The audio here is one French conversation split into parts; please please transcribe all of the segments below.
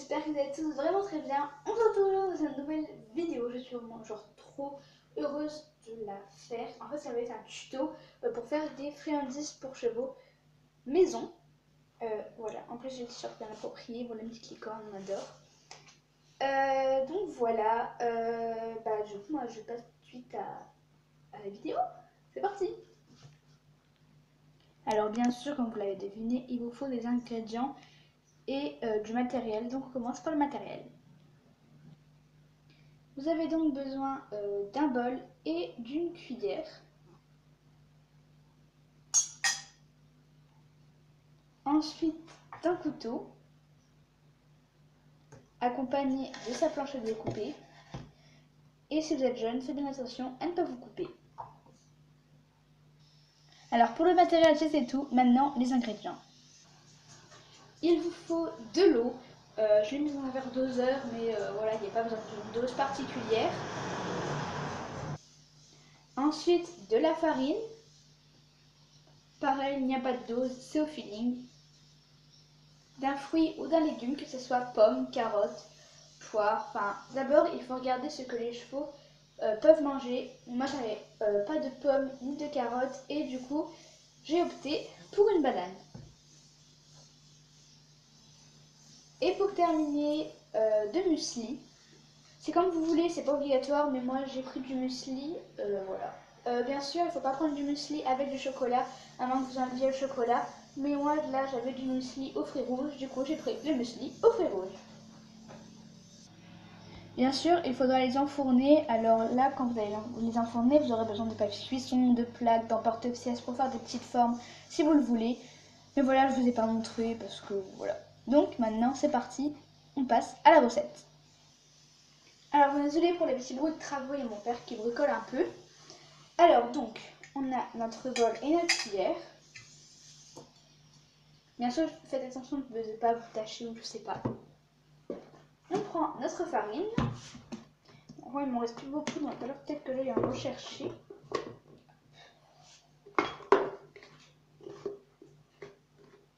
j'espère que vous allez tous vraiment très bien. On se retrouve aujourd'hui dans une nouvelle vidéo. Je suis vraiment genre trop heureuse de la faire. En fait, ça va être un tuto pour faire des friandises pour chevaux maison. Voilà, en plus j'ai le t-shirt bien approprié. Voilà, une petite licorne, on adore. Donc voilà, du coup, moi je passe tout de suite à la vidéo. C'est parti! Alors bien sûr, comme vous l'avez deviné, il vous faut des ingrédients et du matériel. Donc on commence par le matériel. Vous avez donc besoin d'un bol et d'une cuillère. Ensuite d'un couteau, accompagné de sa planche à découper. Et si vous êtes jeune, faites bien attention à ne pas vous couper. Alors pour le matériel, c'est tout. Maintenant, les ingrédients. Il vous faut de l'eau. Je l'ai mis dans un verre doseur, mais voilà, il n'y a pas besoin d'une dose particulière. Ensuite, de la farine. Pareil, il n'y a pas de dose, c'est au feeling. D'un fruit ou d'un légume, que ce soit pomme, carotte, poire. Enfin, d'abord, il faut regarder ce que les chevaux peuvent manger. Moi, j'avais pas de pommes ni de carottes et du coup, j'ai opté pour une banane. Et pour terminer, de muesli. C'est comme vous voulez, c'est pas obligatoire, mais moi j'ai pris du muesli, voilà. Bien sûr, il ne faut pas prendre du muesli avec du chocolat, à moins que vous enleviez le chocolat. Mais moi, là, j'avais du muesli aux fruits rouges, du coup j'ai pris le muesli aux fruits rouges. Bien sûr, il faudra les enfourner. Alors là, quand vous allez les enfourner, vous aurez besoin de papier cuisson, de plaques, d'emporte-pièces pour faire des petites formes, si vous le voulez. Mais voilà, je ne vous ai pas montré parce que voilà. Donc maintenant, c'est parti, on passe à la recette. Alors, désolé pour les petits bruits de travaux et mon père qui bricole un peu. Alors, donc, on a notre bol et notre cuillère. Bien sûr, faites attention de ne pas vous tâcher ou je sais pas. On prend notre farine. Bon, il m'en reste plus beaucoup, donc alors peut-être que j'aille en rechercher.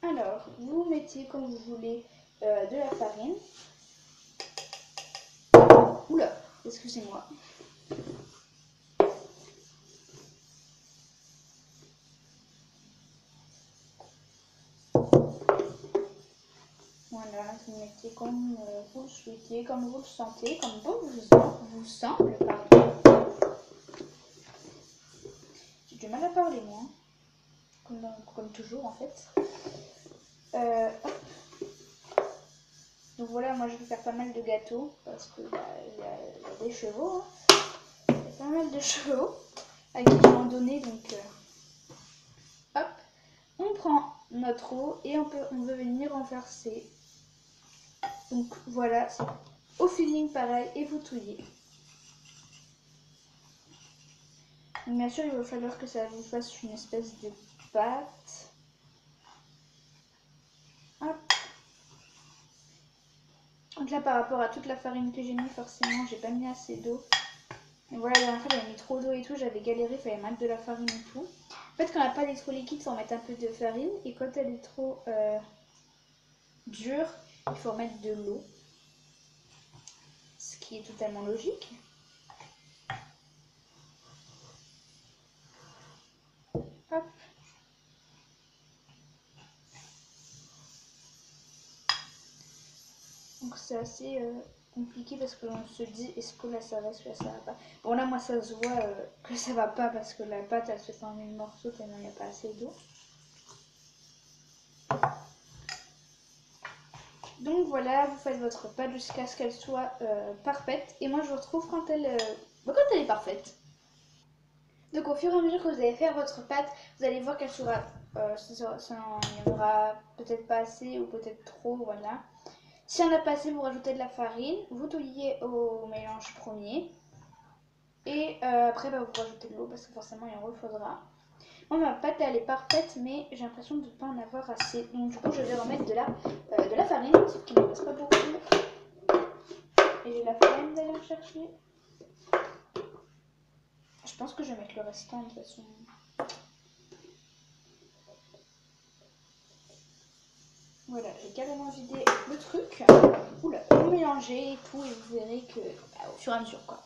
Alors, vous mettez comme vous voulez de la farine. Oula, excusez-moi. Voilà, vous mettez comme vous le souhaitez, comme vous le sentez, comme bon vous semble, pardon. J'ai du mal à parler, moi. Comme toujours, en fait. Donc voilà, moi je vais faire pas mal de gâteaux parce que y a des chevaux. Hein. Il y a pas mal de chevaux à qui je vais en donner. Donc hop, on prend notre eau et on veut venir renverser. Donc voilà, c'est au feeling pareil et vous touillez. Donc bien sûr, il va falloir que ça vous fasse une espèce de pâte. Hop. Donc là, par rapport à toute la farine que j'ai mis, forcément, j'ai pas mis assez d'eau. Et voilà, la dernière fois, j'avais mis trop d'eau et tout, j'avais galéré, il fallait mettre de la farine et tout. En fait, quand la pâte est trop liquide, il faut mettre un peu de farine. Et quand elle est trop dure, il faut mettre de l'eau. Ce qui est totalement logique. Hop. Donc c'est assez compliqué parce que l'on se dit est-ce que là ça va, est-ce que là ça va pas. Bon là moi ça se voit que ça va pas parce que la pâte elle se fait en 1000 morceaux tellement il n'y a pas assez d'eau. Donc voilà, vous faites votre pâte jusqu'à ce qu'elle soit parfaite. Et moi je vous retrouve quand elle est parfaite. Donc au fur et à mesure que vous allez faire votre pâte, vous allez voir qu'elle sera, il y en aura peut-être pas assez ou peut-être trop, voilà. Si on a pas assez, vous rajoutez de la farine, vous touillez au mélange premier. Et après, vous rajoutez de l'eau parce que forcément il en refaudra. Moi, ma pâte elle est parfaite, mais j'ai l'impression de ne pas en avoir assez. Donc du coup, je vais remettre de la farine, sauf qu'il ne reste pas beaucoup. Et j'ai la flemme d'aller en chercher. Je pense que je vais mettre le restant de toute façon. Voilà, j'ai carrément vidé le truc. Oula, vous mélangez et tout et vous verrez que au fur et à mesure quoi.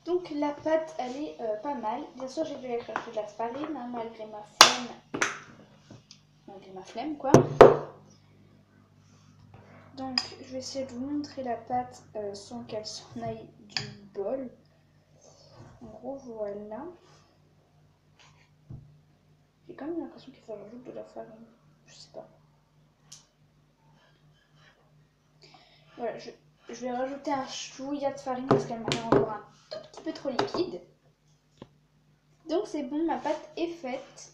Donc la pâte elle est pas mal. Bien sûr j'ai dû aller chercher de la farine hein, malgré ma flemme quoi. Donc je vais essayer de vous montrer la pâte sans qu'elle s'en aille du bol. En gros voilà. J'ai quand même l'impression qu'il faut rajouter de la farine. Je sais pas. Voilà, je vais rajouter un chouïa de farine parce qu'elle m'a l'air encore un tout petit peu trop liquide. Donc c'est bon, ma pâte est faite.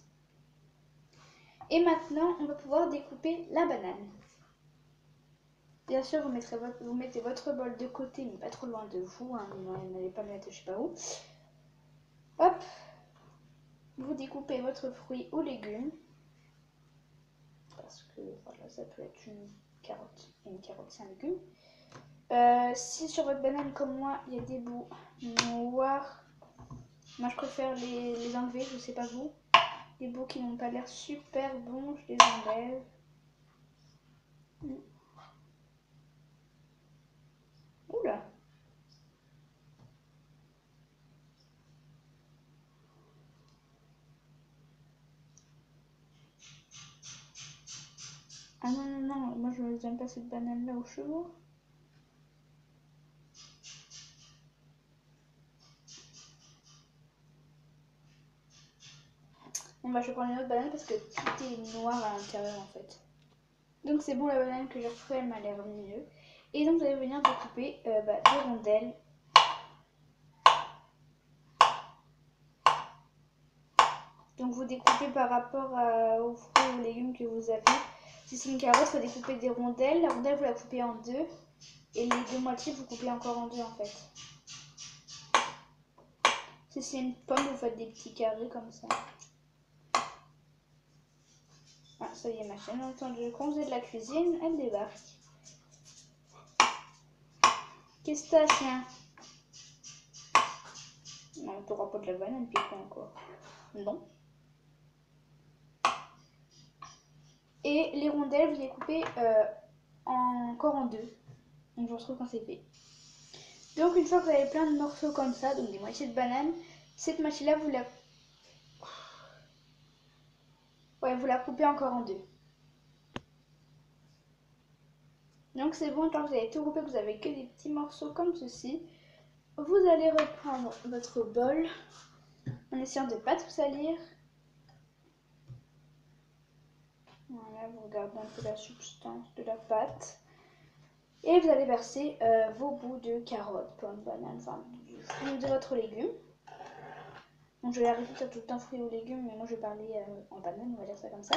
Et maintenant, on va pouvoir découper la banane. Bien sûr, vous mettez votre bol de côté, mais pas trop loin de vous. Hein, n'allez pas le mettre je sais pas où. Hop. Vous découpez votre fruit ou légume. Parce que voilà, ça peut être une carotte. Et une carotte, c'est un légume. Si sur votre banane, comme moi, il y a des bouts noirs, moi je préfère les enlever, je sais pas vous. Les bouts qui n'ont pas l'air super bons, je les enlève. Oula! Ah non, non, non, moi je n'aime pas cette banane là aux chevaux. Bon bah je vais prendre une autre banane parce que tout est noir à l'intérieur en fait. Donc c'est bon, la banane que j'ai retrouvée elle m'a l'air mieux. Et donc vous allez venir découper des rondelles. Donc vous découpez par rapport aux fruits ou aux légumes que vous avez. Si c'est une carotte, il faut découper des rondelles. La rondelle vous la coupez en deux. Et les deux moitiés vous coupez encore en deux en fait. Si c'est une pomme, vous faites des petits carrés comme ça. Ah, ça y est, ma chaîne entendu congé de la cuisine, elle débarque. Qu'est-ce que t'as, chien? Non, t'auras pas de la banane, puis quoi encore? Non. Et les rondelles, vous les coupez encore en deux. Donc je vous retrouve quand c'est fait. Donc une fois que vous avez plein de morceaux comme ça, donc des moitiés de banane, cette moitié-là, vous la coupez encore en deux. Donc c'est bon, quand vous avez tout coupé, que vous avez que des petits morceaux comme ceci, vous allez reprendre votre bol en essayant de ne pas tout salir. Voilà, vous regardez un peu la substance de la pâte. Et vous allez verser vos bouts de carottes, pommes, bananes, enfin du fruit de votre légume. Donc je vais arrêter de dire tout le temps fruits ou légumes, mais moi je vais parler en banane, on va dire ça comme ça.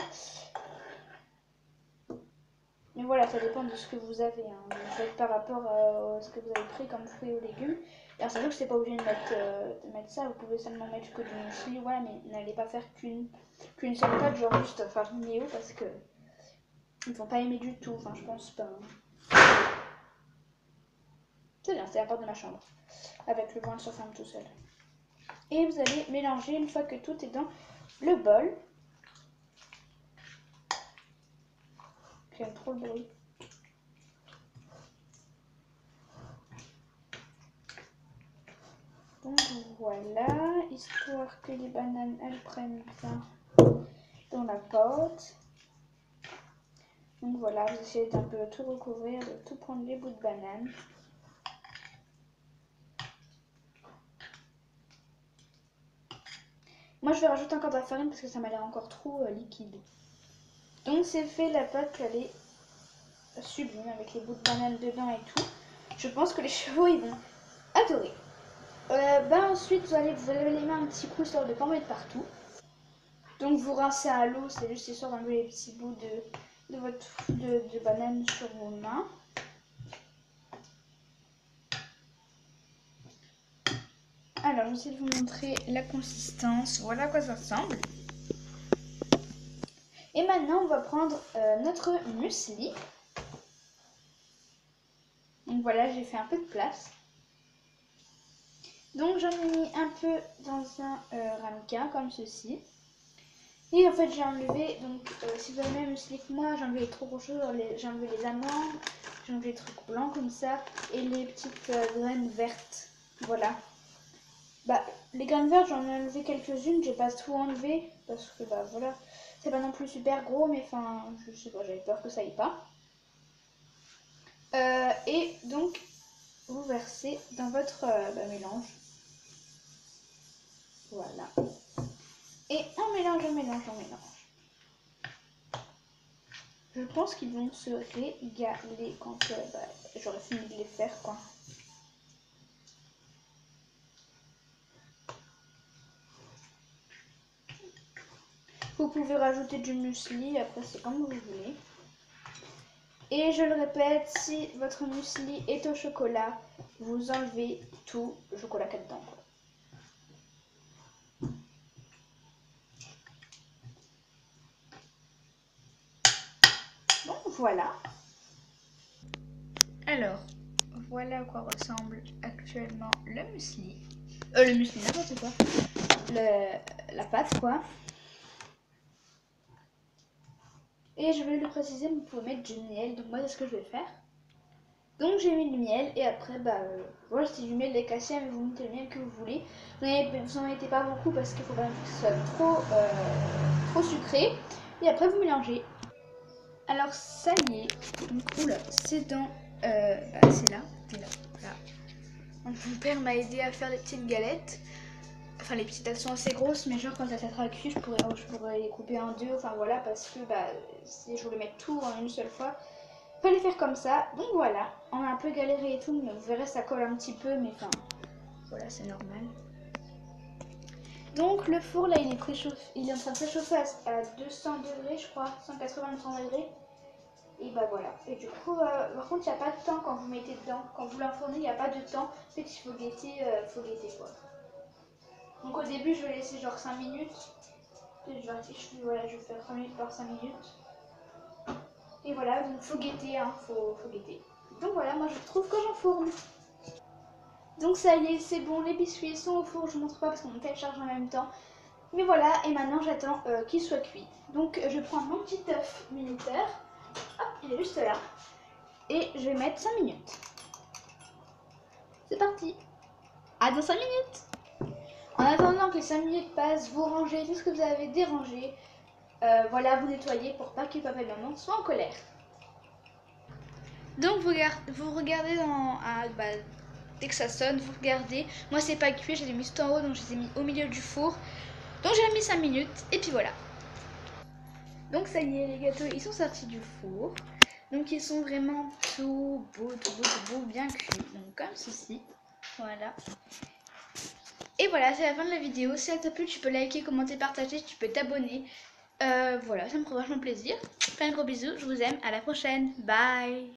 Mais voilà, ça dépend de ce que vous avez. Hein. Vous faites par rapport à ce que vous avez pris comme fruits ou légumes. Alors c'est vrai que c'est pas obligé de mettre ça, vous pouvez seulement mettre que du muesli, voilà, mais n'allez pas faire qu'une seule pâte, genre juste farine et eau, parce que ils vont pas aimer du tout, enfin je pense pas. Hein. C'est bien, c'est la porte de ma chambre. Avec le vent qui se ferme tout seul. Et vous allez mélanger une fois que tout est dans le bol. J'aime trop le bruit. Donc voilà, histoire que les bananes elles prennent bien dans la pâte. Donc voilà, vous essayez d'un peu tout recouvrir, de tout prendre les bouts de banane. Moi je vais rajouter encore de la farine parce que ça m'a l'air encore trop liquide. Donc c'est fait, la pâte elle est sublime avec les bouts de banane dedans et tout. Je pense que les chevaux ils vont adorer. Ensuite vous allez les mains un petit coup histoire de ne pas en mettre partout. Donc vous rincez à l'eau, c'est juste histoire d'enlever les petits bouts de banane sur vos mains. Alors je vais essayer de vous montrer la consistance, voilà à quoi ça ressemble. Et maintenant on va prendre notre muesli. Donc voilà, j'ai fait un peu de place. Donc j'en ai mis un peu dans un ramequin comme ceci. Et en fait j'ai enlevé, donc si vous avez le même muesli que moi, j'ai enlevé les trop gros choses, j'ai enlevé les amandes, j'ai enlevé les trucs blancs comme ça, et les petites graines vertes, voilà. Bah les graines vertes j'en ai enlevé quelques-unes, j'ai pas tout enlevé, parce que bah voilà, c'est pas non plus super gros, mais enfin je sais pas, j'avais peur que ça aille pas. Et donc vous versez dans votre mélange, voilà. Et on mélange, on mélange, on mélange. Je pense qu'ils vont se régaler quand j'aurai fini de les faire, quoi. Vous pouvez rajouter du muesli, après c'est comme vous voulez. Et je le répète, si votre muesli est au chocolat, vous enlevez tout le chocolat qu'il y a dedans, quoi. Donc voilà. Alors, voilà à quoi ressemble actuellement le muesli. Le muesli, n'importe quoi. La pâte, quoi. Et je vais le préciser, vous pouvez mettre du miel. Donc moi, c'est ce que je vais faire. Donc j'ai mis du miel et après, voilà, c'est du miel décassé, mais vous mettez le miel que vous voulez. Vous en mettez pas beaucoup parce qu'il faut pas que ce soit trop sucré. Et après, vous mélangez. Alors ça y est. Donc, oula, c'est dans... c'est là. Voilà. Donc, mon père m'a aidé à faire des petites galettes. Enfin, les petites, elles sont assez grosses, mais genre quand ça sera cuit, je pourrais les couper en deux. Enfin voilà, parce que si je voulais mettre tout en une seule fois, il fallait faire comme ça. Donc voilà, on a un peu galéré et tout, mais vous verrez, ça colle un petit peu, mais enfin, voilà, c'est normal. Donc le four, là, il est en train de s'échauffer à 200 degrés, je crois, 180-200 degrés. Et bah voilà. Et du coup, par contre, il n'y a pas de temps quand vous mettez dedans. Quand vous l'enfournez, il n'y a pas de temps. En fait, il faut guetter quoi. Donc au début, je vais laisser genre 5 minutes. Voilà, je vais faire 3 minutes par 5 minutes. Et voilà, donc faut guetter, hein, faut guetter. Donc voilà, moi je trouve que j'enfourne. Donc ça y est, c'est bon, les biscuits sont au four, je ne montre pas parce qu'on télécharge en même temps. Mais voilà, et maintenant j'attends qu'il soit cuit. Donc je prends mon petit œuf minuteur, hop, il est juste là. Et je vais mettre 5 minutes. C'est parti. À dans 5 minutes. En attendant que les 5 minutes passent, vous rangez tout ce que vous avez dérangé. Voilà, vous nettoyez pour pas que papa et maman soient en colère. Donc vous regardez dès que ça sonne, vous regardez. Moi c'est pas cuit, je les ai mis tout en haut, donc je les ai mis au milieu du four. Donc j'ai mis 5 minutes et puis voilà. Donc ça y est, les gâteaux ils sont sortis du four. Donc ils sont vraiment tout beau, bien cuits. Donc comme ceci, voilà. Et voilà, c'est la fin de la vidéo. Si elle t'a plu, tu peux liker, commenter, partager, tu peux t'abonner. Voilà, ça me ferait vachement plaisir. Plein de gros bisous, je vous aime, à la prochaine, bye.